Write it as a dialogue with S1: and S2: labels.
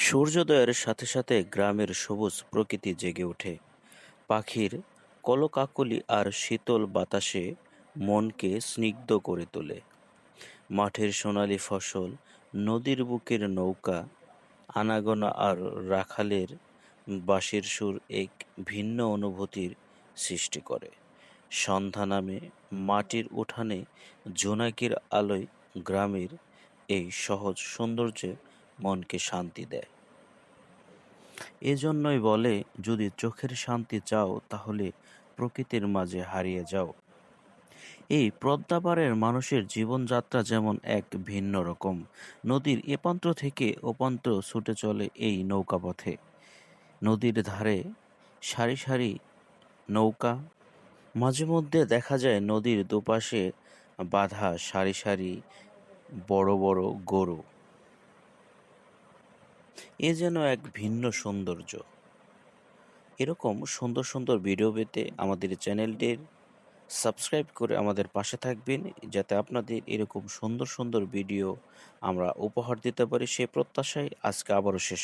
S1: সূর্যোদয়ের সাথে সাথে গ্রামের সবুজ প্রকৃতি জেগে ওঠে। পাখির কলকাকলি আর শীতল বাতাসে মনকে স্নিগ্ধ করে তোলে। মাঠের সোনালি ফসল, নদীর বুকের নৌকা, আনাগোনা আর রাখালের বাঁশির সুর এক ভিন্ন অনুভূতির সৃষ্টি করে। সন্ধ্যা নামে মাটির উঠানে জোনাকির আলোয় গ্রামের এই সহজ সৌন্দর্যে মনকে শান্তি দেয়। এজন্যই বলে, যদি চোখের শান্তি চাও তাহলে প্রকৃতির মাঝে হারিয়ে যাও। এই পদ্মাপাড়ের মানুষের জীবনযাত্রা যেমন এক ভিন্ন রকম। নদীর এপান্ত থেকে ওপান্ত ছুটে চলে এই নৌকাপথে। নদীর ধারে সারি সারি নৌকা, মাঝে মধ্যে দেখা যায় নদীর দুপাশে বাঁধা সারি সারি বড় বড় গরু। এ যেন এক ভিন্ন সৌন্দর্য। এরকম সুন্দর সুন্দর ভিডিও পেতে আমাদের চ্যানেলটির সাবস্ক্রাইব করে আমাদের পাশে থাকবেন, যাতে আপনাদের এরকম সুন্দর সুন্দর ভিডিও আমরা উপহার দিতে পারি, সে প্রত্যাশায় আজকে আবারও শেষ